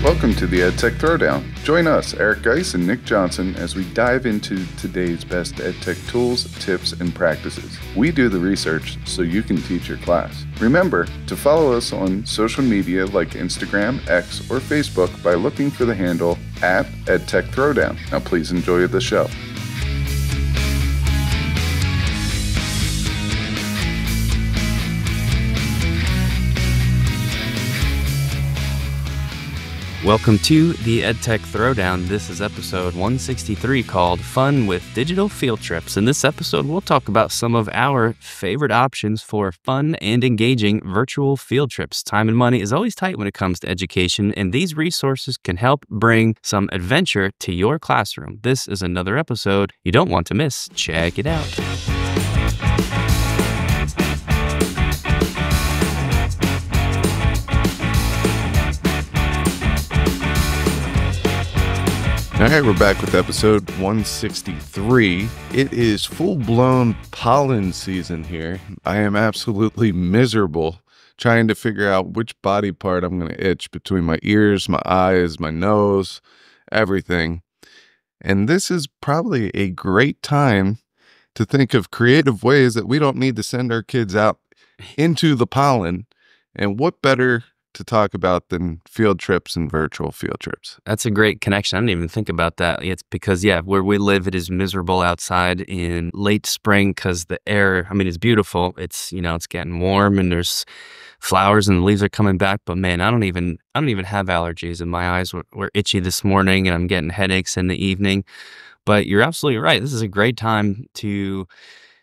Welcome to the EdTech Throwdown. Join us, Eric Geis and Nick Johnson, as we dive into today's best EdTech tools, tips, and practices. We do the research so you can teach your class. Remember to follow us on social media like Instagram, X, or Facebook by looking for the handle @EdTech Throwdown. Now please enjoy the show. Welcome to the EdTech Throwdown. This is episode 163 called Fun with Digital Field Trips. In this episode, we'll talk about some of our favorite options for fun and engaging virtual field trips. Time and money is always tight when it comes to education, and these resources can help bring some adventure to your classroom. This is another episode you don't want to miss. Check it out. All right, we're back with episode 163. It is full-blown pollen season here. I am absolutely miserable trying to figure out which body part I'm going to itch between my ears, my eyes, my nose, everything. And this is probably a great time to think of creative ways that we don't need to send our kids out into the pollen. And what better to talk about than field trips and virtual field trips? That's a great connection. I didn't even think about that. It's because, where we live, it is miserable outside in late spring because the air, it's beautiful. It's getting warm and there's flowers and the leaves are coming back. But man, I don't even have allergies, and my eyes were itchy this morning and I'm getting headaches in the evening. But you're absolutely right. This is a great time to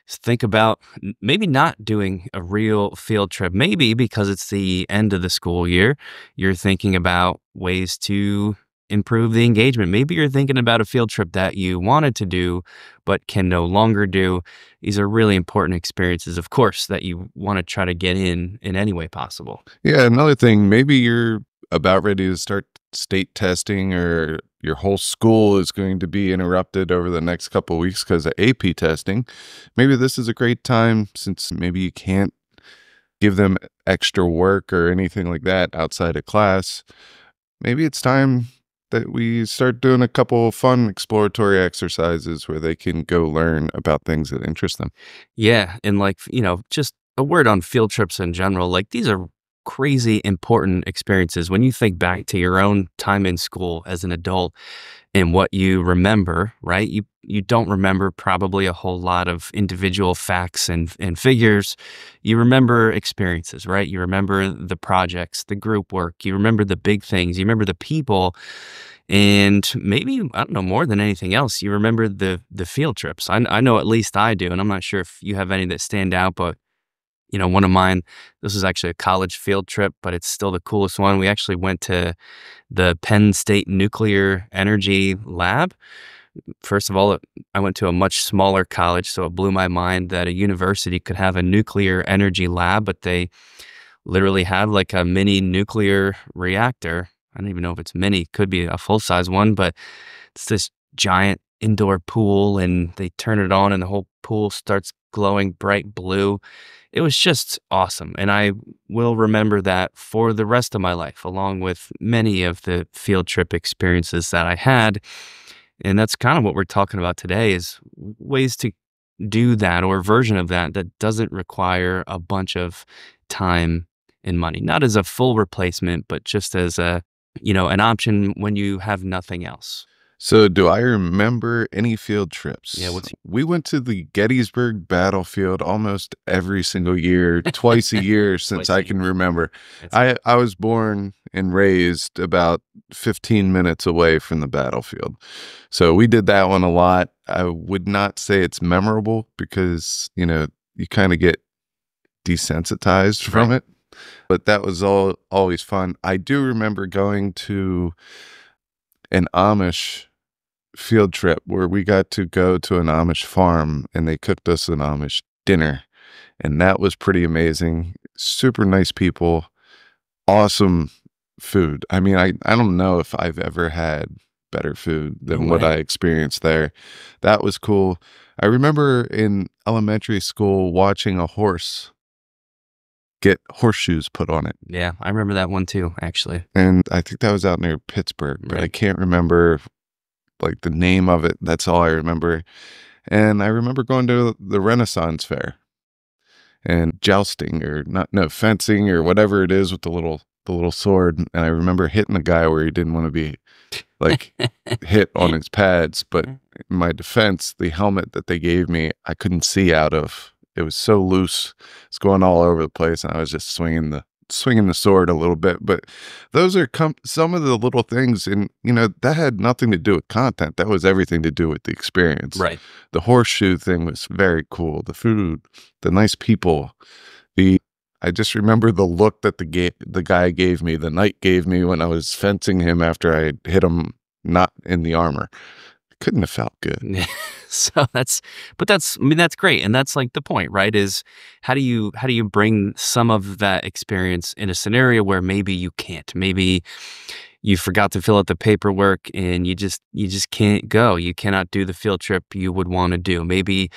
think about maybe not doing a real field trip. Maybe because it's the end of the school year, you're thinking about ways to improve the engagement. Maybe you're thinking about a field trip that you wanted to do but can no longer do. These are really important experiences, of course, that you want to try to get in any way possible. Yeah, another thing, maybe you're about ready to start state testing, or your whole school is going to be interrupted over the next couple of weeks because of AP testing. Maybe this is a great time, since maybe you can't give them extra work or anything like that outside of class. Maybe it's time that we start doing a couple of fun exploratory exercises where they can go learn about things that interest them. Yeah, and just a word on field trips in general. These are crazy important experiences. When you think back to your own time in school as an adult and what you remember, right? You don't remember probably a whole lot of individual facts and figures. You remember experiences, right? You remember the projects, the group work. You remember the big things. You remember the people. And maybe, I don't know, more than anything else, you remember the field trips. I know at least I do, and I'm not sure if you have any that stand out, but one of mine, this was actually a college field trip, but it's still the coolest one. We actually went to the Penn State Nuclear Energy Lab. First of all, I went to a much smaller college, so it blew my mind that a university could have a nuclear energy lab, but they literally have like a mini nuclear reactor. I don't even know if it's mini, could be a full-size one, but it's this giant indoor pool, and they turn it on and the whole pool starts glowing bright blue. It was just awesome, and I will remember that for the rest of my life, along with many of the field trip experiences that I had. And that's kind of what we're talking about today, is ways to do that, or a version of that doesn't require a bunch of time and money. Not as a full replacement, but just as an option when you have nothing else. So do I remember any field trips? Yeah, we went to the Gettysburg battlefield almost every single year, twice a year since I can remember. I was born and raised about 15 minutes away from the battlefield. So we did that one a lot. I would not say it's memorable because, you kind of get desensitized from it. But that was always fun. I do remember going to an Amish field trip where we got to go to an Amish farm and they cooked us an Amish dinner, and that was pretty amazing. Super nice people, awesome food. I don't know if I've ever had better food than what I experienced there. That was cool. I remember in elementary school watching a horse get horseshoes put on it. Yeah, I remember that one too, actually. And I think that was out near Pittsburgh, but I can't remember like the name of it. That's all I remember. And I remember going to the Renaissance Fair and jousting fencing or whatever it is with the little sword. And I remember hitting the guy where he didn't want to be like hit on his pads. But in my defense, the helmet that they gave me, I couldn't see out of. It was so loose. It's going all over the place, and I was just swinging the sword a little bit. But those are some of the little things, and that had nothing to do with content. That was everything to do with the experience. Right. The horseshoe thing was very cool. The food, the nice people. I just remember the look that the guy gave me, the knight gave me when I was fencing him after I hit him not in the armor. Couldn't have felt good. So that's great. And that's like the point, right? Is how do you bring some of that experience in a scenario where maybe you can't, maybe you forgot to fill out the paperwork and you just can't go. You cannot do the field trip you would want to do. Maybe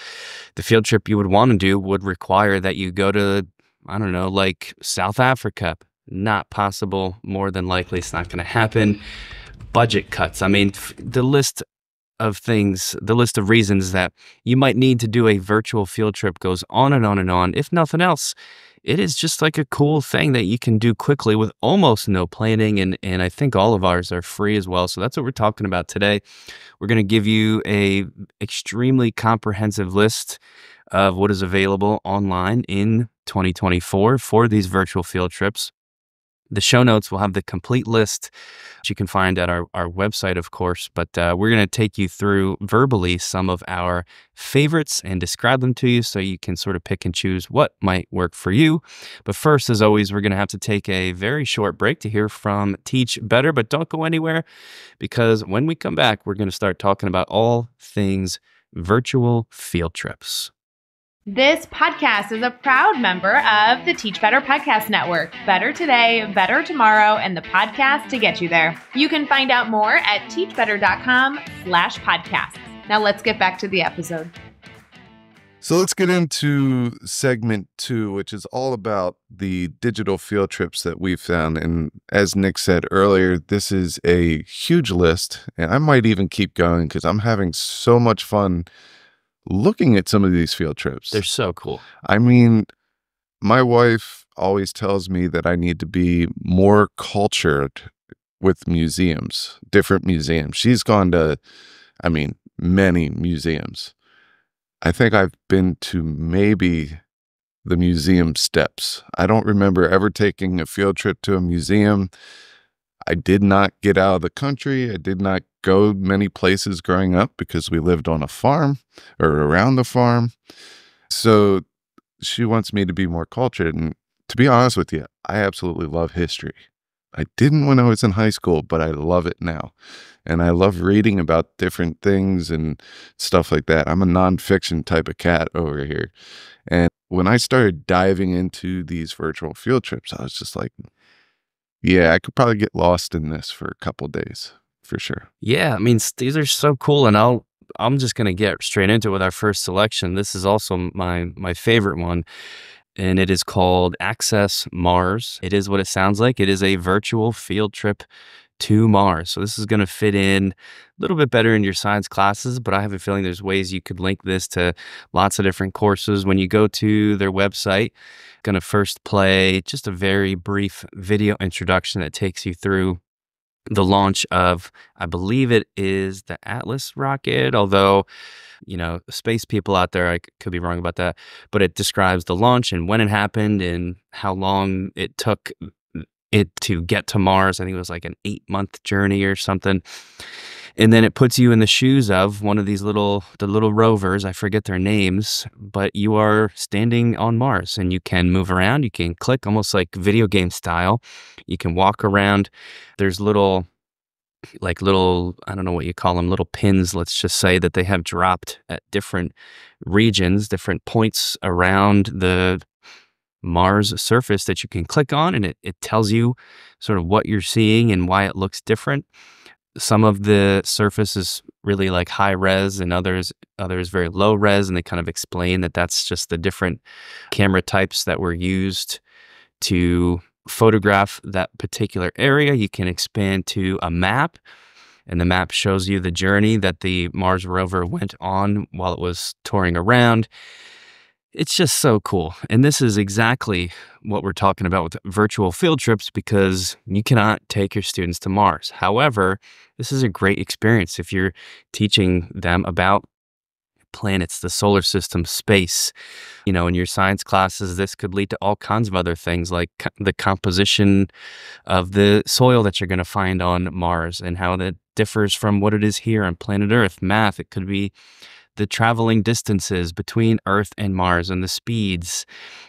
the field trip you would want to do would require that you go to, I don't know, like South Africa. Not possible. More than likely, it's not going to happen. Budget cuts. I mean, the list of reasons that you might need to do a virtual field trip goes on and on and on. If nothing else, it is just like a cool thing that you can do quickly with almost no planning. And I think all of ours are free as well. So that's what we're talking about today. We're going to give you a extremely comprehensive list of what is available online in 2024 for these virtual field trips. The show notes will have the complete list that you can find at our website, of course, but we're going to take you through verbally some of our favorites and describe them to you so you can sort of pick and choose what might work for you. But first, as always, we're going to have to take a very short break to hear from Teach Better, but don't go anywhere because when we come back, we're going to start talking about all things virtual field trips. This podcast is a proud member of the Teach Better Podcast Network. Better today, better tomorrow, and the podcast to get you there. You can find out more at teachbetter.com/podcasts. Now let's get back to the episode. So let's get into segment 2, which is all about the digital field trips that we've found. And as Nick said earlier, this is a huge list, and I might even keep going because I'm having so much fun looking at some of these field trips. They're so cool. I mean, my wife always tells me that I need to be more cultured with museums, different museums. She's gone to, many museums. I think I've been to maybe the museum steps. I don't remember ever taking a field trip to a museum. I did not get out of the country. I did not go many places growing up because we lived on a farm or around the farm. So she wants me to be more cultured. And to be honest with you, I absolutely love history. I didn't when I was in high school, but I love it now. And I love reading about different things and stuff like that. I'm a nonfiction type of cat over here. And when I started diving into these virtual field trips, I was just like, yeah, I could probably get lost in this for a couple of days for sure. Yeah, these are so cool, and I'm just gonna get straight into it with our first selection. This is also my favorite one, and it is called Access Mars. It is what it sounds like. It is a virtual field trip to Mars. So this is going to fit in a little bit better in your science classes, but I have a feeling there's ways you could link this to lots of different courses. When you go to their website, going to first play just a very brief video introduction that takes you through the launch of, I believe it is the Atlas rocket, although, space people out there, I could be wrong about that, but it describes the launch and when it happened and how long it took it to get to Mars. I think it was like an 8-month journey or something. And then it puts you in the shoes of one of these the little rovers. I forget their names, but you are standing on Mars and you can move around. You can click almost like video game style. You can walk around. There's little, I don't know what you call them, little pins, let's just say, that they have dropped at different regions, different points around the Mars surface that you can click on, and it tells you sort of what you're seeing and why it looks different. Some of the surface is really like high res and others very low res, and they kind of explain that that's just the different camera types that were used to photograph that particular area. You can expand to a map, and the map shows you the journey that the Mars rover went on while it was touring around. It's just so cool. And this is exactly what we're talking about with virtual field trips, because you cannot take your students to Mars. However, this is a great experience if you're teaching them about planets, the solar system, space. In your science classes, this could lead to all kinds of other things, like the composition of the soil that you're going to find on Mars and how that differs from what it is here on planet Earth. Math, it could be the traveling distances between Earth and Mars and the speeds.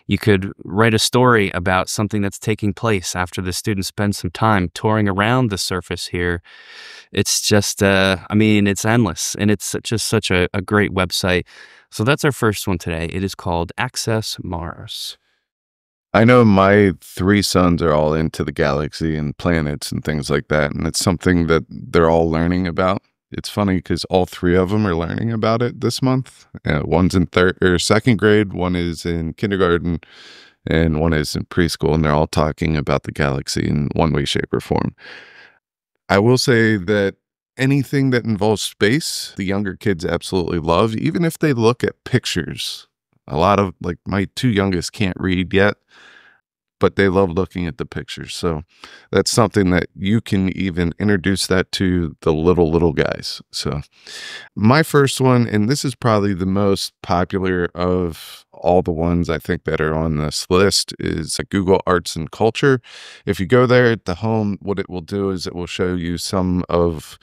You could write a story about something that's taking place after the students spend some time touring around the surface here. It's just, it's endless, and it's just such a great website. So that's our first one today. It is called Access Mars. I know my 3 sons are all into the galaxy and planets and things like that, and it's something that they're all learning about. It's funny because all 3 of them are learning about it this month. One's in second grade, one is in kindergarten, and one is in preschool, and they're all talking about the galaxy in one way, shape, or form. I will say that anything that involves space, the younger kids absolutely love, even if they look at pictures. A lot of, my 2 youngest can't read yet, but they love looking at the pictures. So that's something that you can even introduce that to the little guys. So my first one, and this is probably the most popular of all the ones I think that are on this list, is Google Arts and Culture. If you go there at the home, what it will do is it will show you some of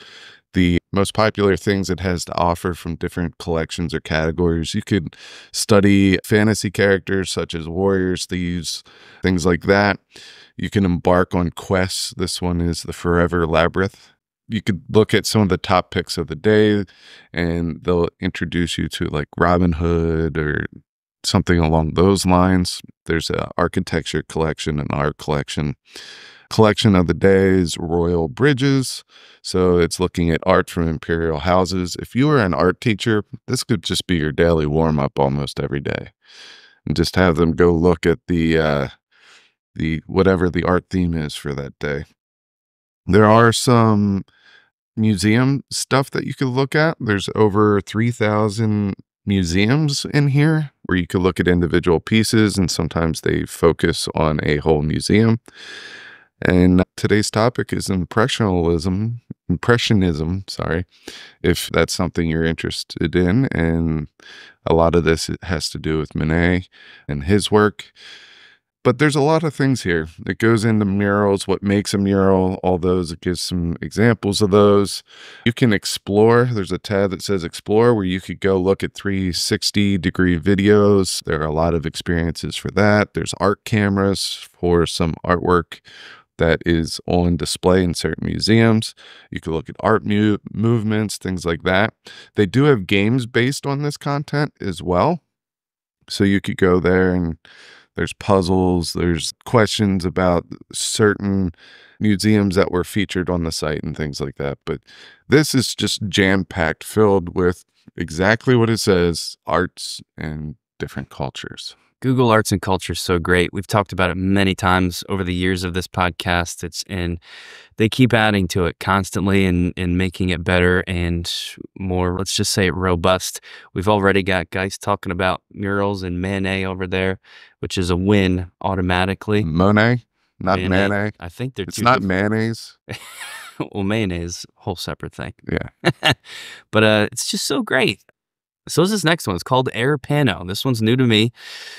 the most popular things it has to offer from different collections or categories. You could study fantasy characters such as warriors, thieves, things like that. You can embark on quests. This one is the Forever Labyrinth. You could look at some of the top picks of the day, and they'll introduce you to Robin Hood or something along those lines. There's an architecture collection, an art collection. Collection of the day is Royal Bridges. So it's looking at art from imperial houses. If you were an art teacher, this could just be your daily warm-up almost every day. And just have them go look at the whatever the art theme is for that day. There are some museum stuff that you could look at. There's over 3,000 museums in here where you could look at individual pieces, and sometimes they focus on a whole museum. And today's topic is impressionism, if that's something you're interested in. And a lot of this has to do with Manet and his work. But there's a lot of things here. It goes into murals, what makes a mural, all those. It gives some examples of those. You can explore. There's a tab that says Explore, where you could go look at 360-degree videos. There are a lot of experiences for that. There's art cameras for some artwork that is on display in certain museums. You could look at art movements, things like that. They do have games based on this content as well. So you could go there, and there's puzzles, there's questions about certain museums that were featured on the site and things like that. But this is just jam-packed, filled with exactly what it says, arts and different cultures. Google Arts and Culture is so great. We've talked about it many times over the years of this podcast. And they keep adding to it constantly and making it better and more, let's just say, robust. We've already got guys talking about murals and Manet over there, which is a win automatically. Monet, not Manet. I think they're It's not mayonnaise. Well, mayonnaise, whole separate thing. Yeah. But it's just so great. So is this next one. It's called Air Pano. This one's new to me.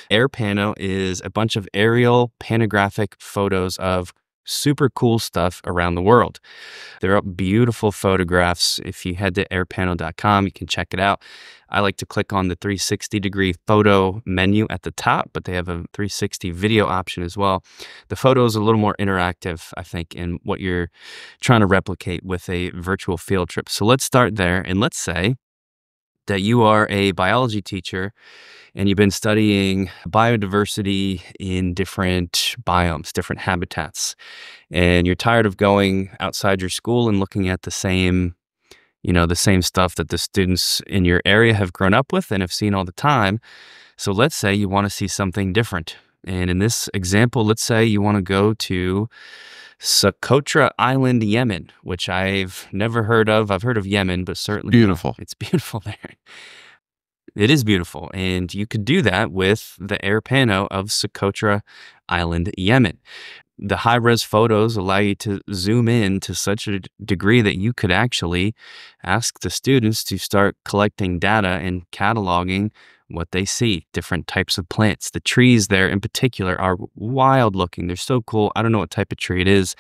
Air Pano is a bunch of aerial panographic photos of super cool stuff around the world. They're beautiful photographs. If you head to airpano.com, you can check it out. I like to click on the 360-degree photo menu at the top, but they have a 360 video option as well. The photo is a little more interactive, I think, in what you're trying to replicate with a virtual field trip. So let's start there, and let's say that you are a biology teacher and you've been studying biodiversity in different biomes, different habitats, and you're tired of going outside your school and looking at the same stuff that the students in your area have grown up with and have seen all the time. So let's say you want to see something different. And in this example, let's say you want to go to Socotra Island, Yemen, which I've never heard of. I've heard of Yemen, but certainly Beautiful. it's beautiful there. It is beautiful. And you could do that with the air pano of Socotra Island, Yemen. The high-res photos allow you to zoom in to such a degree that you could actually ask the students to start collecting data and cataloging what they see, different types of plants. The trees there in particular are wild looking. They're so cool. I don't know what type of tree it is,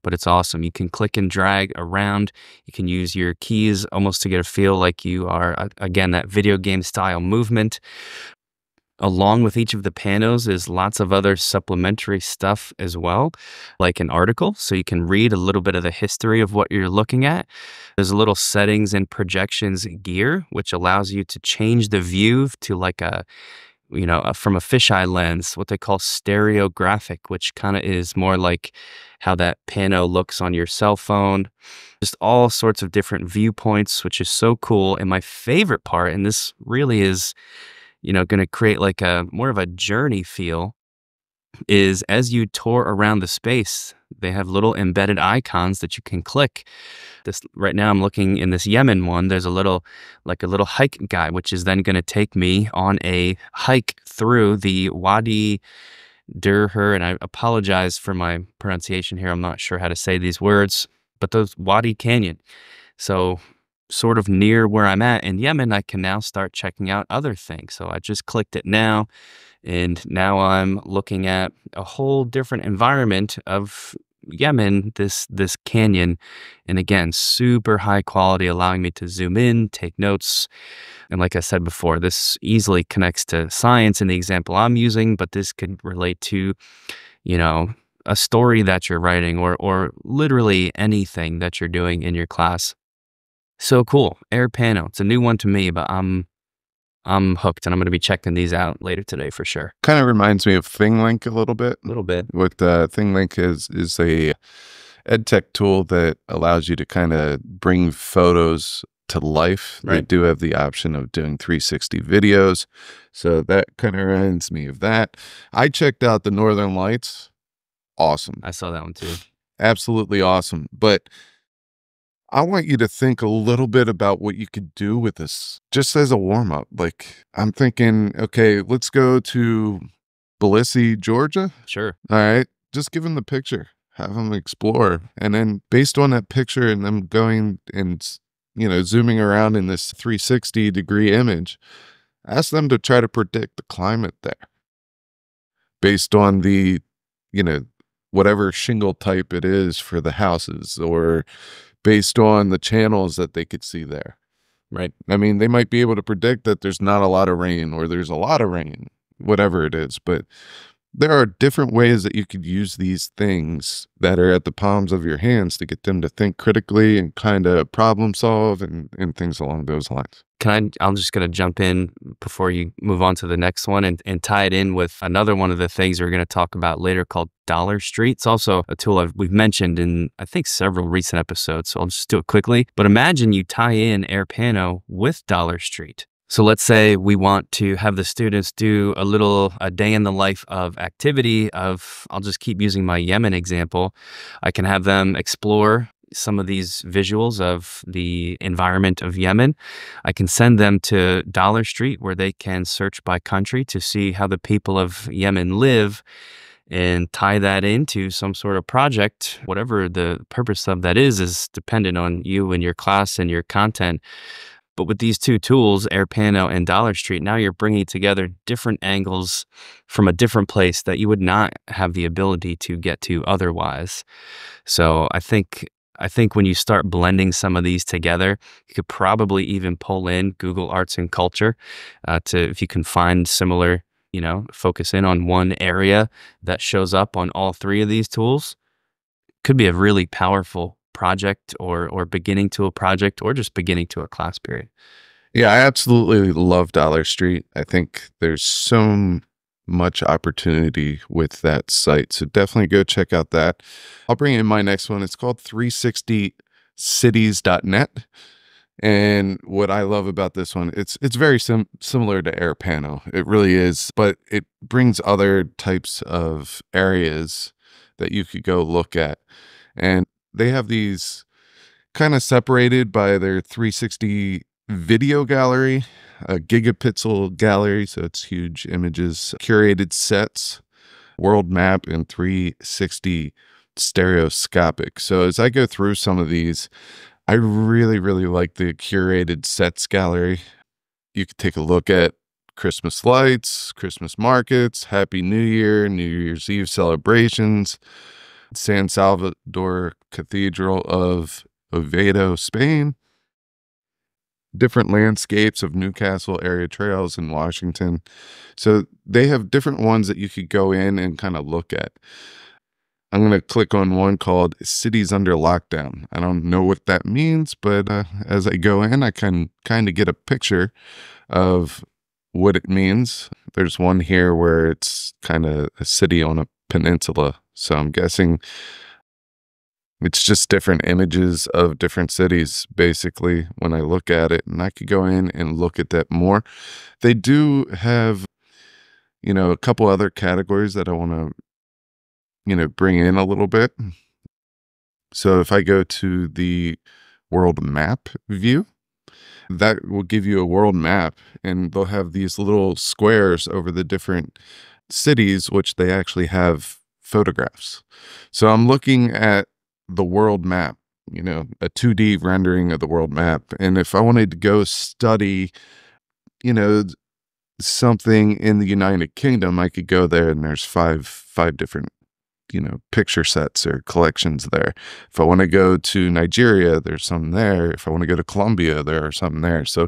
but it's awesome. You can click and drag around. You can use your keys almost to get a feel like you are, again, that video game style movement. Along with each of the panos is lots of other supplementary stuff as well, like an article, so you can read a little bit of the history of what you're looking at. There's a little settings and projections gear, which allows you to change the view to like from a fisheye lens, what they call stereographic, which kind of is more like how that pano looks on your cell phone. Just all sorts of different viewpoints, which is so cool. And my favorite part, and this really is going to create like a more of a journey feel, is as you tour around the space, they have little embedded icons that you can click. This right now I'm looking in this Yemen one, there's a little hike guide, which is then going to take me on a hike through the Wadi Durher, and I apologize for my pronunciation here. I'm not sure how to say these words, but the Wadi Canyon. So sort of near where I'm at in Yemen, I can now start checking out other things. So I just clicked it now, and now I'm looking at a whole different environment of Yemen, this canyon. And again, super high quality, allowing me to zoom in, take notes. And like I said before, this easily connects to science in the example I'm using, but this could relate to, a story that you're writing or literally anything that you're doing in your class. So cool. Air Pano. It's a new one to me, but I'm hooked, and I'm going to be checking these out later today for sure. Kind of reminds me of ThingLink a little bit. A little bit. What ThingLink is a EdTech tool that allows you to kind of bring photos to life. Right. They do have the option of doing 360 videos. So that kind of reminds me of that. I checked out the Northern Lights. Awesome. I saw that one too. Absolutely awesome. But I want you to think a little bit about what you could do with this just as a warm up. Like, I'm thinking, okay, let's go to Biloxi, Georgia. Sure. All right. Just give them the picture, have them explore. And then based on that picture and them going and, zooming around in this 360-degree image, ask them to try to predict the climate there based on the, whatever shingle type it is for the houses, or based on the channels that they could see there. Right. I mean, they might be able to predict that there's not a lot of rain or there's a lot of rain, whatever it is. But there are different ways that you could use these things that are at the palms of your hands to get them to think critically and kind of problem solve and things along those lines. I'm just going to jump in before you move on to the next one and tie it in with another one of the things we're going to talk about later called Dollar Street. It's also a tool we've mentioned in, I think, several recent episodes. So I'll just do it quickly. But imagine you tie in AirPano with Dollar Street. So let's say we want to have the students do a day in the life of activity of, I'll just keep using my Yemen example. I can have them explore some of these visuals of the environment of Yemen. I can send them to Dollar Street where they can search by country to see how the people of Yemen live and tie that into some sort of project. Whatever the purpose of that is dependent on you and your class and your content. But with these two tools, AirPano and Dollar Street, now you're bringing together different angles from a different place that you would not have the ability to get to otherwise. So I think when you start blending some of these together, you could probably even pull in Google Arts and Culture if you can find similar, focus in on one area that shows up on all three of these tools. Could be a really powerful project or beginning to a project or just beginning to a class period. Yeah, I absolutely love Dollar Street. I think there's so much opportunity with that site. So definitely go check out that. I'll bring in my next one. It's called 360cities.net. And what I love about this one, it's very similar to Air Pano. It really is, but it brings other types of areas that you could go look at. And they have these kind of separated by their 360 video gallery, a gigapixel gallery, so it's huge images, curated sets, world map, and 360 stereoscopic. So as I go through some of these, I really, really like the curated sets gallery. You could take a look at Christmas lights, Christmas markets, Happy New Year, New Year's Eve celebrations, San Salvador Cathedral of Oviedo, Spain, different landscapes of Newcastle area trails in Washington. So they have different ones that you could go in and kind of look at. I'm going to click on one called Cities Under Lockdown. I don't know what that means, but as I go in, I can kind of get a picture of what it means. There's one here where it's kind of a city on a peninsula. So I'm guessing it's just different images of different cities, basically, when I look at it. And I could go in and look at that more. They do have, a couple other categories that I want to bring in a little bit. So if I go to the world map view, that will give you a world map, and they'll have these little squares over the different cities, which they actually have photographs. So I'm looking at the world map, a 2D rendering of the world map. And if I wanted to go study, something in the United Kingdom, I could go there, and there's five different picture sets or collections there. If I want to go to Nigeria, there's some there. If I want to go to Colombia, there are some there. So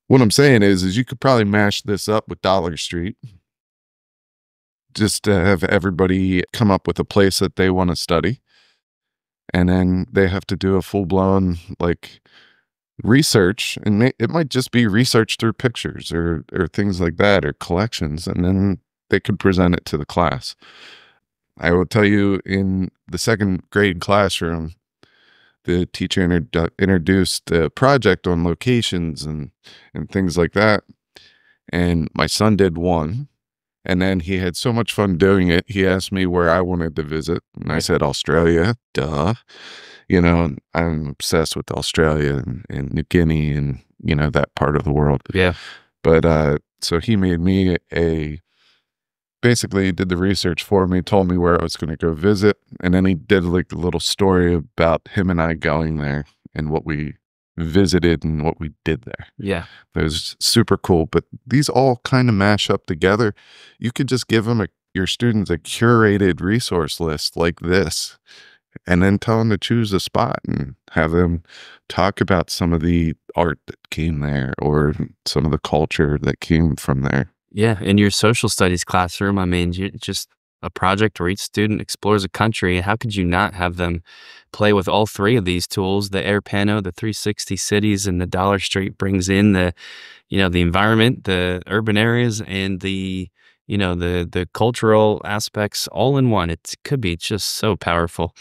what I'm saying is you could probably mash this up with Dollar Street, just to have everybody come up with a place that they want to study. And then they have to do a full-blown research, and it might just be research through pictures or things like that, or collections, and then they could present it to the class. I will tell you, in the second grade classroom, the teacher introduced a project on locations and things like that. And my son did one. And then he had so much fun doing it, he asked me where I wanted to visit. And I said, Australia, duh. I'm obsessed with Australia and New Guinea and, that part of the world. Yeah. But so he made me basically did the research for me, told me where I was going to go visit, and then he did a little story about him and I going there and what we visited and what we did there. Yeah. It was super cool, but these all kind of mash up together. You could just give them your students a curated resource list like this, and then tell them to choose a spot and have them talk about some of the art that came there or some of the culture that came from there. Yeah, in your social studies classroom, just a project where each student explores a country. How could you not have them play with all three of these tools? The Air Pano, the 360 cities, and the Dollar Street brings in the environment, the urban areas, and the cultural aspects all in one. It could be just so powerful,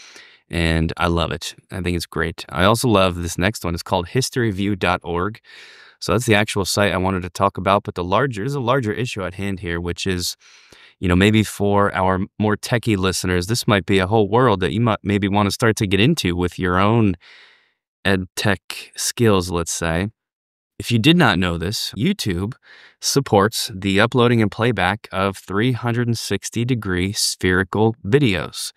and I love it. I think it's great. I also love this next one. It's called historyview.org. So that's the actual site I wanted to talk about, but there's a larger issue at hand here, which is, maybe for our more techie listeners, this might be a whole world that you might maybe want to start to get into with your own EdTech skills, let's say. If you did not know this, YouTube supports the uploading and playback of 360-degree spherical videos.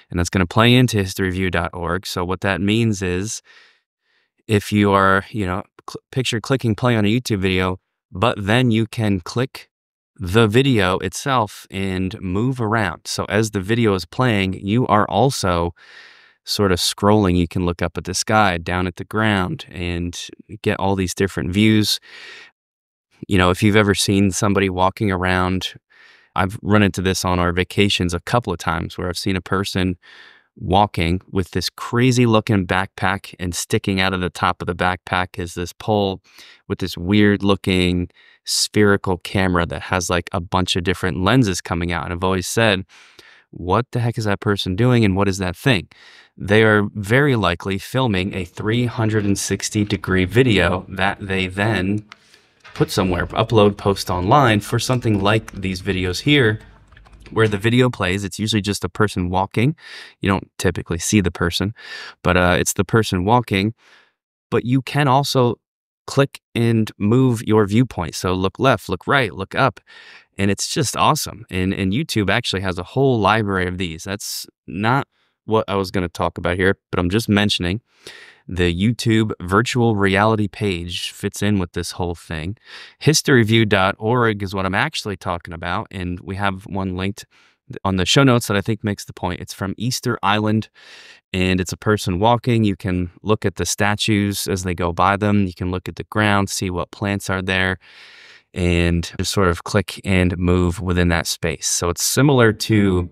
And that's going to play into historyview.org. So what that means is, if you are, picture clicking play on a YouTube video, but then you can click the video itself and move around. So as the video is playing, you are also sort of scrolling. You can look up at the sky, down at the ground, and get all these different views. If you've ever seen somebody walking around, I've run into this on our vacations a couple of times where I've seen a person walking with this crazy looking backpack, and sticking out of the top of the backpack is this pole with this weird looking spherical camera that has a bunch of different lenses coming out. And I've always said, what the heck is that person doing and what is that thing? They are very likely filming a 360-degree video that they then put somewhere, upload, post online for something like these videos here, where the video plays. It's usually just a person walking. You don't typically see the person, but it's the person walking. But you can also click and move your viewpoint. So look left, look right, look up. And it's just awesome. And YouTube actually has a whole library of these. That's not what I was going to talk about here, but I'm just mentioning the YouTube virtual reality page fits in with this whole thing. Historyreview.org is what I'm actually talking about. And we have one linked on the show notes that I think makes the point. It's from Easter Island, and it's a person walking. You can look at the statues as they go by them. You can look at the ground, see what plants are there, and just sort of click and move within that space. So it's similar to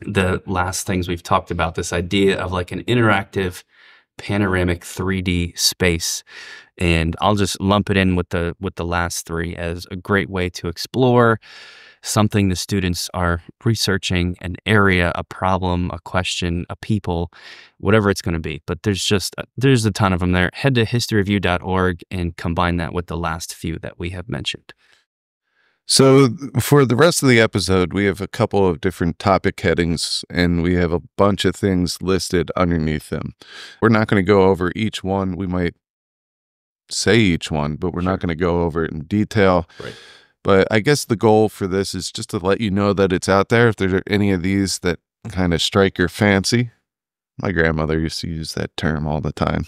the last things we've talked about, this idea of like an interactive panoramic 3D space. And I'll just lump it in with the last three as a great way to explore something the students are researching, an area, a problem, a question, a people, whatever it's going to be. But there's a ton of them there. Head to historyreview.org and combine that with the last few that we have mentioned. So for the rest of the episode, we have a couple of different topic headings, and we have a bunch of things listed underneath them. We're not going to go over each one. We might say each one, but we're not going to go over it in detail. Right. But I guess the goal for this is just to let you know that it's out there. If there are any of these that kind of strike your fancy. My grandmother used to use that term all the time.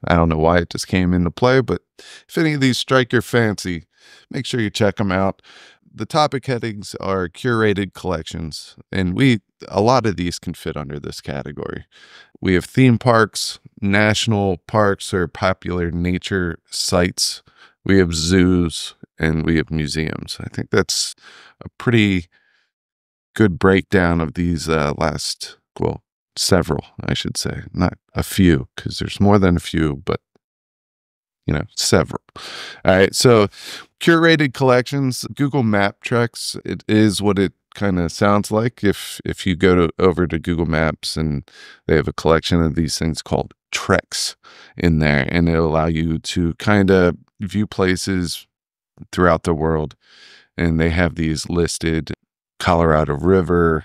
I don't know why it just came into play, but if any of these strike your fancy, make sure you check them out. The topic headings are curated collections, and a lot of these can fit under this category. We have theme parks, national parks or popular nature sites. We have zoos, and we have museums. I think that's a pretty good breakdown of these several, I should say. Not a few, because there's more than a few, but several. All right, so curated collections, Google Map treks, it is what it kind of sounds like. If you go over to Google Maps, and they have a collection of these things called treks in there, and it'll allow you to kind of view places throughout the world. And they have these listed: Colorado River,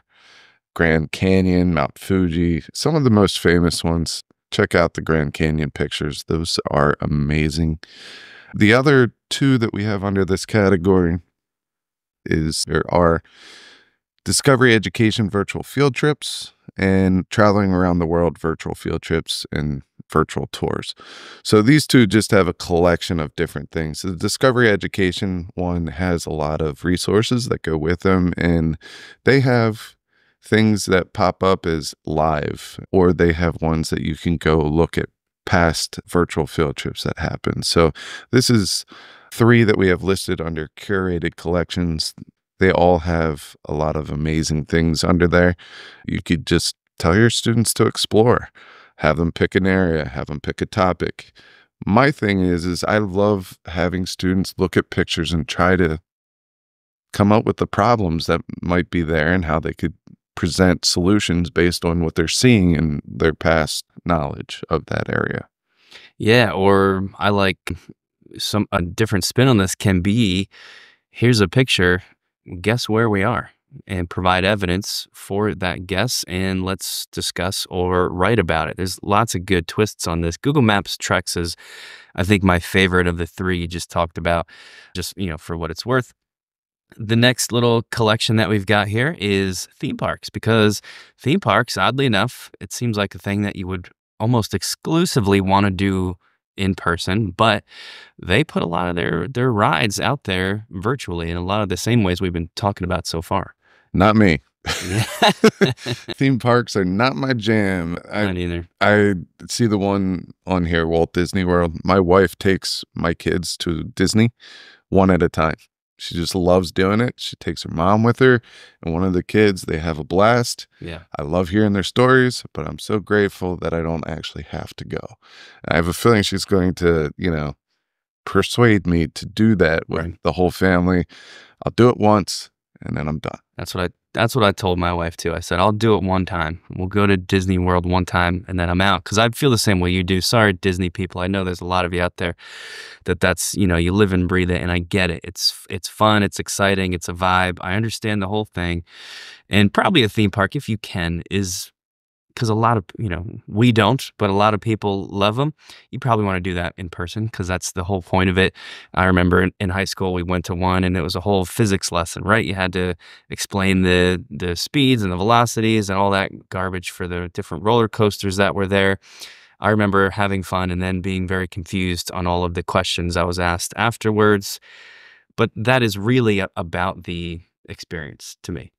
Grand Canyon, Mount Fuji, some of the most famous ones. Check out the Grand Canyon pictures. Those are amazing. The other two that we have under this category are Discovery Education virtual field trips and Traveling Around the World virtual field trips and virtual tours. So these two just have a collection of different things. The Discovery Education one has a lot of resources that go with them, and they have things that pop up as live, or they have ones that you can go look at past virtual field trips that happen. So this is three that we have listed under curated collections. They all have a lot of amazing things under there. You could just tell your students to explore, have them pick an area, have them pick a topic. My thing is I love having students look at pictures and try to come up with the problems that might be there and how they could present solutions based on what they're seeing in their past knowledge of that area. Yeah, or I like a different spin on this can be, here's a picture, guess where we are, and provide evidence for that guess, and let's discuss or write about it. There's lots of good twists on this. Google Maps Treks is, I think, my favorite of the three you just talked about, just, for what it's worth. The next little collection that we've got here is theme parks, because theme parks, oddly enough, it seems like a thing that you would almost exclusively want to do in person, but they put a lot of their rides out there virtually in a lot of the same ways we've been talking about so far. Not me. Theme parks are not my jam. Not either. I see the one on here, Walt Disney World. My wife takes my kids to Disney one at a time. She just loves doing it. She takes her mom with her, and one of the kids, they have a blast. Yeah. I love hearing their stories, but I'm so grateful that I don't actually have to go. I have a feeling she's going to, persuade me to do that with the whole family. I'll do it once, and then I'm done. That's what I told my wife too. I said, I'll do it one time. We'll go to Disney World one time and then I'm out. Cause I feel the same way you do. Sorry, Disney people. I know there's a lot of you out there that's, you live and breathe it, and I get it. It's fun. It's exciting. It's a vibe. I understand the whole thing. And probably a theme park, if you can, is because a lot of, we don't, but a lot of people love them. You probably want to do that in person because that's the whole point of it. I remember in high school, we went to one and it was a whole physics lesson, right? You had to explain the speeds and the velocities and all that garbage for the different roller coasters that were there. I remember having fun and then being very confused on all of the questions I was asked afterwards. But that is really about the experience to me.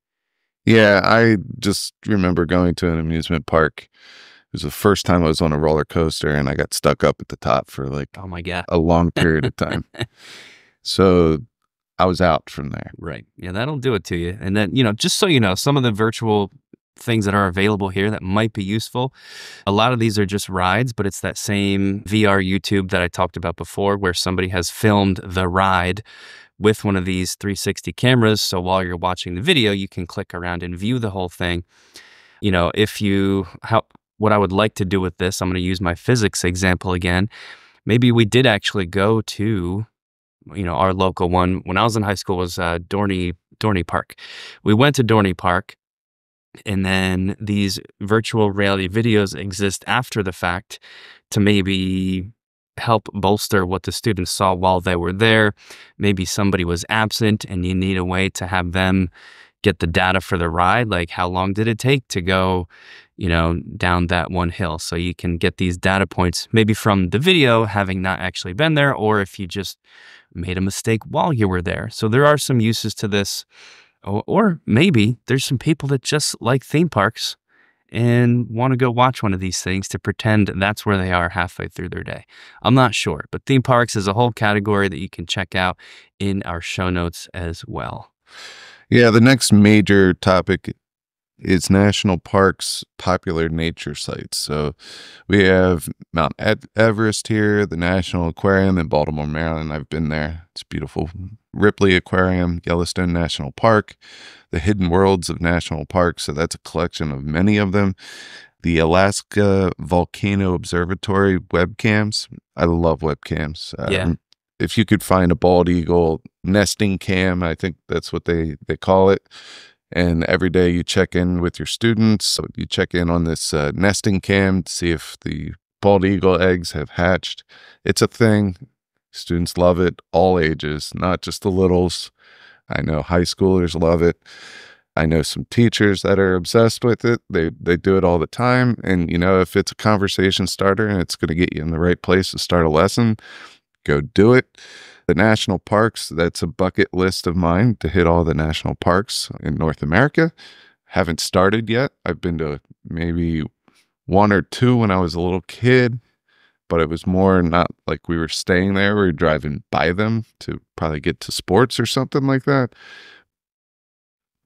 Yeah, I just remember going to an amusement park. It was the first time I was on a roller coaster and I got stuck up at the top for like, oh my God, a long period of time. So I was out from there. Right. Yeah, that'll do it to you. And then, just so you know, some of the virtual things that are available here that might be useful, a lot of these are just rides, but it's that same VR YouTube that I talked about before where somebody has filmed the ride with one of these 360 cameras. So while you're watching the video, you can click around and view the whole thing. What I would like to do with this, I'm going to use my physics example again. Maybe we did actually go to, our local one. When I was in high school was Dorney Park. We went to Dorney Park, and then these virtual reality videos exist after the fact to maybe help bolster what the students saw while they were there. Maybe somebody was absent and you need a way to have them get the data for the ride. Like how long did it take to go, down that one hill? So you can get these data points maybe from the video having not actually been there, or if you just made a mistake while you were there. So there are some uses to this, or maybe there's some people that just like theme parks and want to go watch one of these things to pretend that's where they are halfway through their day. I'm not sure, but theme parks is a whole category that you can check out in our show notes as well. Yeah, the next major topic is national parks, popular nature sites. So we have Mount Everest here, the National Aquarium in Baltimore, Maryland. I've been there. It's beautiful. Ripley Aquarium, Yellowstone National Park, the Hidden Worlds of National Parks. So that's a collection of many of them. The Alaska Volcano Observatory webcams. I love webcams. Yeah. If you could find a bald eagle nesting cam, I think that's what they call it. And every day you check in with your students. So you check in on this nesting cam to see if the bald eagle eggs have hatched. It's a thing. Students love it, all ages, not just the littles. I know high schoolers love it. I know some teachers that are obsessed with it. They do it all the time. And, if it's a conversation starter and it's going to get you in the right place to start a lesson, go do it. The national parks, that's a bucket list of mine to hit all the national parks in North America. Haven't started yet. I've been to maybe one or two when I was a little kid, but it was more not like we were staying there. We were driving by them to probably get to sports or something like that.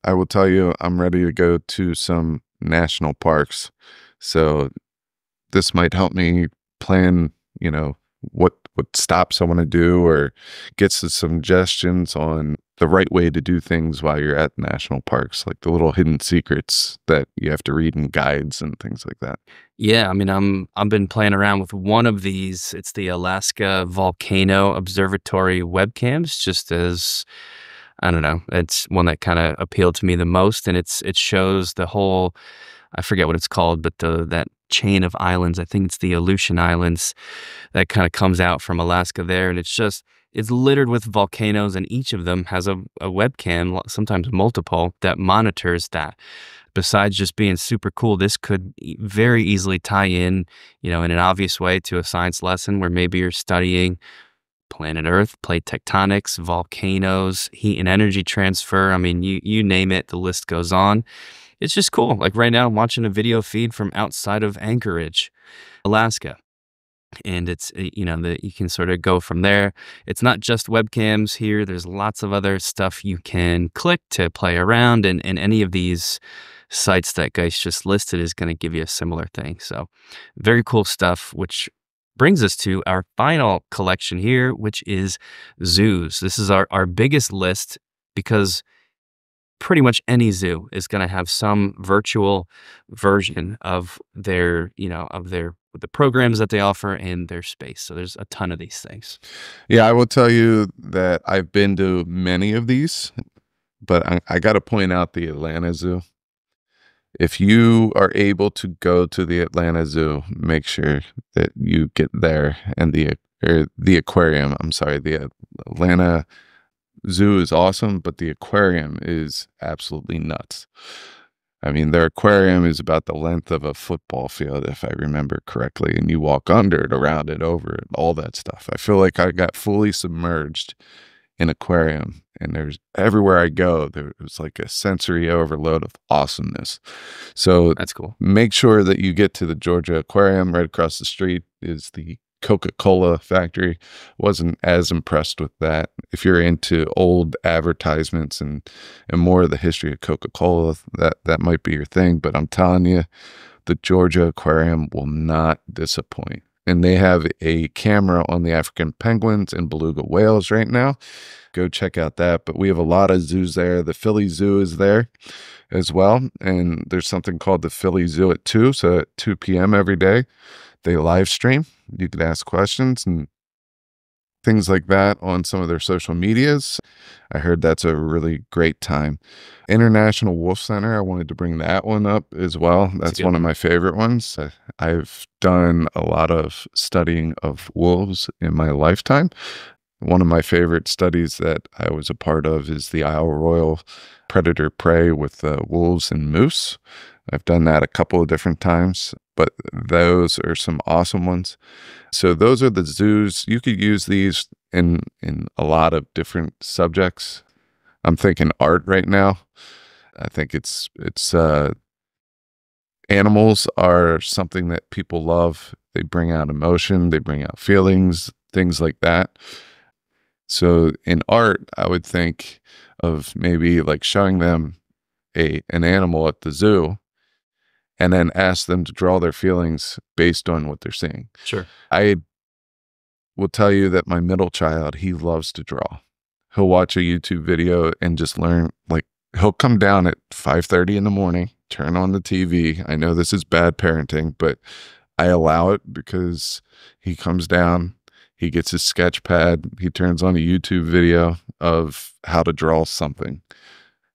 I will tell you, I'm ready to go to some national parks. So this might help me plan, what stops I want to do, or get some suggestions on the right way to do things while you're at national parks, like the little hidden secrets that you have to read in guides and things like that. Yeah, I mean, I've been playing around with one of these. It's the Alaska Volcano Observatory webcams, just as, I don't know, it's one that kind of appealed to me the most, and it shows the whole, I forget what it's called, but that chain of islands, I think it's the Aleutian Islands, that kind of comes out from Alaska there, and it's littered with volcanoes, and each of them has a webcam, sometimes multiple, that monitors that. Besides just being super cool, this could very easily tie in, in an obvious way to a science lesson where maybe you're studying planet Earth, plate tectonics, volcanoes, heat and energy transfer. I mean, you name it, the list goes on. It's just cool. Like right now, I'm watching a video feed from outside of Anchorage, Alaska. And it's, that you can sort of go from there. It's not just webcams here. There's lots of other stuff you can click to play around. And any of these sites that Geis just listed is going to give you a similar thing. So very cool stuff, which brings us to our final collection here, which is zoos. This is our biggest list because pretty much any zoo is going to have some virtual version of their, the programs that they offer in their space. So there's a ton of these things. Yeah, I will tell you that I've been to many of these, but I got to point out the Atlanta Zoo. If you are able to go to the Atlanta Zoo, make sure that you get there. And the aquarium, I'm sorry, the Atlanta Zoo is awesome, but the aquarium is absolutely nuts. I mean, their aquarium is about the length of a football field, if I remember correctly, and you walk under it, around it, over it, all that stuff. I feel like I got fully submerged in aquarium, and there's everywhere I go, there was like a sensory overload of awesomeness. So that's cool. Make sure that you get to the Georgia Aquarium. Right across the street is the Coca-Cola factory. Wasn't as impressed with that. If you're into old advertisements and more of the history of Coca-Cola, that might be your thing. But I'm telling you, the Georgia Aquarium will not disappoint. And they have a camera on the African penguins and beluga whales right now. Go check out that. But we have a lot of zoos there. The Philly Zoo is there as well. And there's something called the Philly Zoo at 2. So at 2 p.m. every day, they live stream. You can ask questions and things like that on some of their social medias. I heard that's a really great time. International Wolf Center, I wanted to bring that one up as well. That's one of my favorite ones. I've done a lot of studying of wolves in my lifetime. One of my favorite studies that I was a part of is the Isle Royal predator prey with wolves and moose. I've done that a couple of different times, but those are some awesome ones. So those are the zoos. You could use these in a lot of different subjects. I'm thinking art right now. I think it's animals are something that people love. They bring out emotion, they bring out feelings, things like that. So in art, I would think of maybe like showing them an animal at the zoo and then ask them to draw their feelings based on what they're seeing. Sure. I will tell you that my middle child, he loves to draw. He'll watch a YouTube video and just learn. Like, he'll come down at 5:30 in the morning, turn on the TV. I know this is bad parenting, but I allow it because he comes down, he gets his sketch pad, he turns on a YouTube video of how to draw something.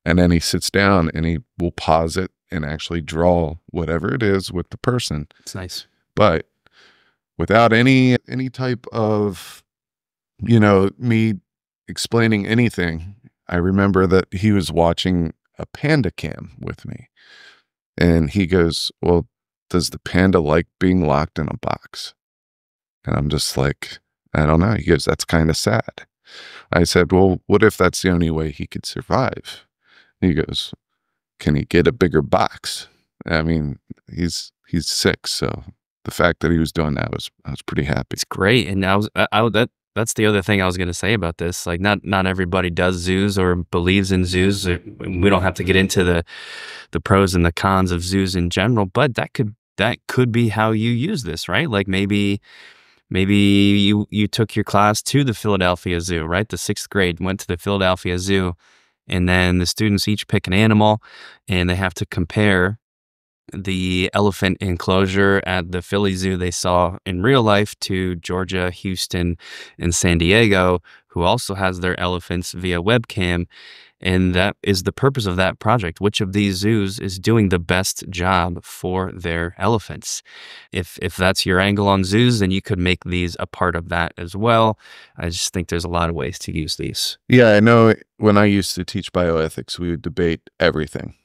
And then he sits down and he will pause it and actually draw whatever it is with the person. It's nice. But without any type of, me explaining anything, I remember that he was watching a panda cam with me. And he goes, well, does the panda like being locked in a box? And I'm just like, I don't know. He goes, that's kind of sad. I said, well, what if that's the only way he could survive? He goes, can he get a bigger box? I mean, he's 6, so the fact that he was doing that I was pretty happy. It's great. And that's the other thing I was going to say about this. Like, not everybody does zoos or believes in zoos. We don't have to get into the pros and the cons of zoos in general, but that could be how you use this, right? Like maybe you took your class to the Philadelphia Zoo, right? The 6th grade went to the Philadelphia Zoo, and then the students each pick an animal, and they have to compare the elephant enclosure at the Philly Zoo they saw in real life to Georgia, Houston, and San Diego, who also has their elephants via webcam. And that is the purpose of that project. Which of these zoos is doing the best job for their elephants? If that's your angle on zoos, then you could make these a part of that as well. I just think there's a lot of ways to use these. Yeah, I know when I used to teach bioethics, we would debate everything.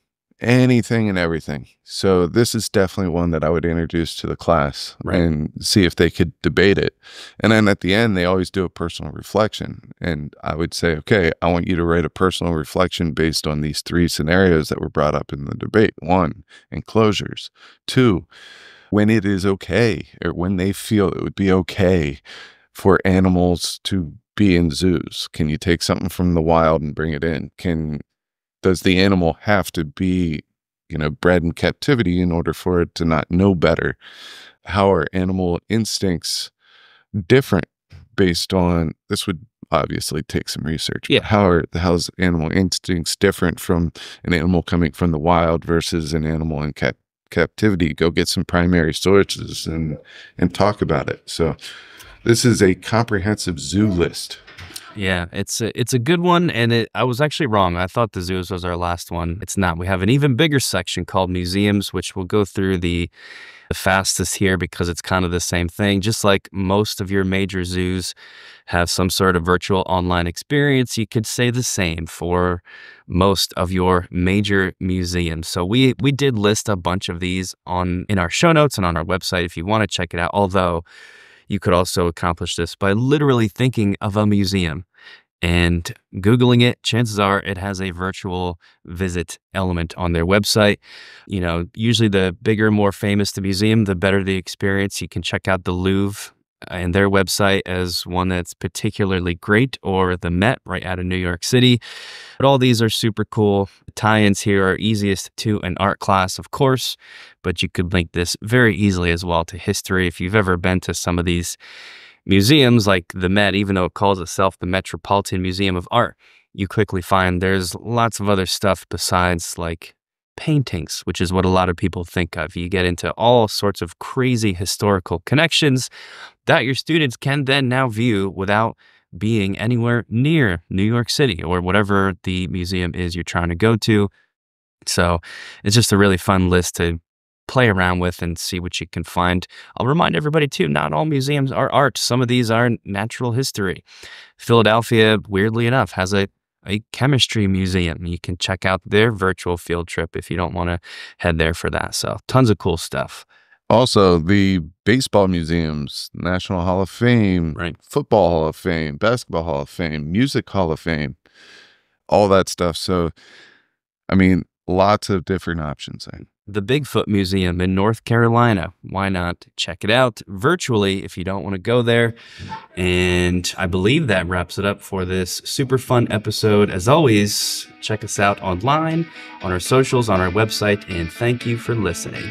Anything and everything. So this is definitely one that I would introduce to the class, right, and see if they could debate it. And then at the end, they always do a personal reflection. And I would say, okay, I want you to write a personal reflection based on these 3 scenarios that were brought up in the debate. 1, enclosures. 2, when it is okay, or when they feel it would be okay for animals to be in zoos. Can you take something from the wild and bring it in? Does the animal have to be, bred in captivity in order for it to not know better? How are animal instincts different based on, this would obviously take some research. Yeah. But how's animal instincts different from an animal coming from the wild versus an animal in captivity? Go get some primary sources and talk about it. So this is a comprehensive zoo list. Yeah, it's a good one, and I was actually wrong. I thought the zoos was our last one. It's not. We have an even bigger section called museums, which we'll go through the fastest here because it's kind of the same thing. Just like most of your major zoos have some sort of virtual online experience, you could say the same for most of your major museums. So we did list a bunch of these in our show notes and on our website if you want to check it out. Although you could also accomplish this by literally thinking of a museum and Googling it. Chances are it has a virtual visit element on their website. You know, usually the bigger, more famous the museum, the better the experience. You can check out the Louvre and their website as one that's particularly great, or the Met right out of New York City. But all these are super cool. The tie-ins here are easiest to an art class, of course, but you could link this very easily as well to history. If you've ever been to some of these museums like the Met, even though it calls itself the Metropolitan Museum of Art, you quickly find there's lots of other stuff besides like paintings, which is what a lot of people think of. You get into all sorts of crazy historical connections that your students can then now view without being anywhere near New York City or whatever the museum is you're trying to go to. So it's just a really fun list to play around with and see what you can find. I'll remind everybody too, not all museums are art. Some of these are natural history. Philadelphia, weirdly enough, has a chemistry museum. You can check out their virtual field trip if you don't want to head there for that. So tons of cool stuff. Also, the baseball museums, National Hall of Fame, Right. Football Hall of Fame, Basketball Hall of Fame, Music Hall of Fame, all that stuff. So, I mean, lots of different options. The Bigfoot Museum in North Carolina. Why not check it out virtually if you don't want to go there? And I believe that wraps it up for this super fun episode. As always, check us out online, on our socials, on our website, and thank you for listening.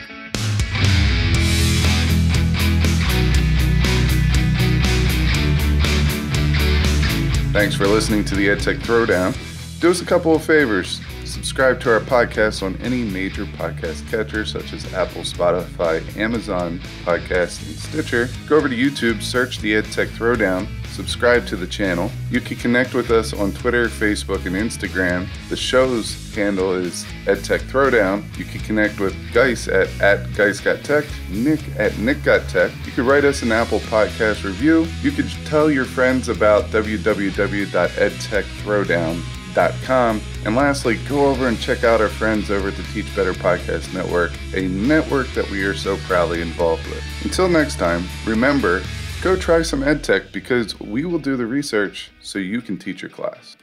Thanks for listening to the EdTech Throwdown. Do us a couple of favors. Subscribe to our podcast on any major podcast catcher such as Apple, Spotify, Amazon Podcasts, and Stitcher. Go over to YouTube, search the EdTech Throwdown, subscribe to the channel. You can connect with us on Twitter, Facebook, and Instagram. The show's handle is EdTech Throwdown. You can connect with Geis at GeisGotTech, Nick at NickGotTech. You could write us an Apple Podcast review. You could tell your friends about www.edtechthrowdown.com. And lastly, go over and check out our friends over at the Teach Better Podcast Network, a network that we are so proudly involved with. Until next time, remember, go try some EdTech because we will do the research so you can teach your class.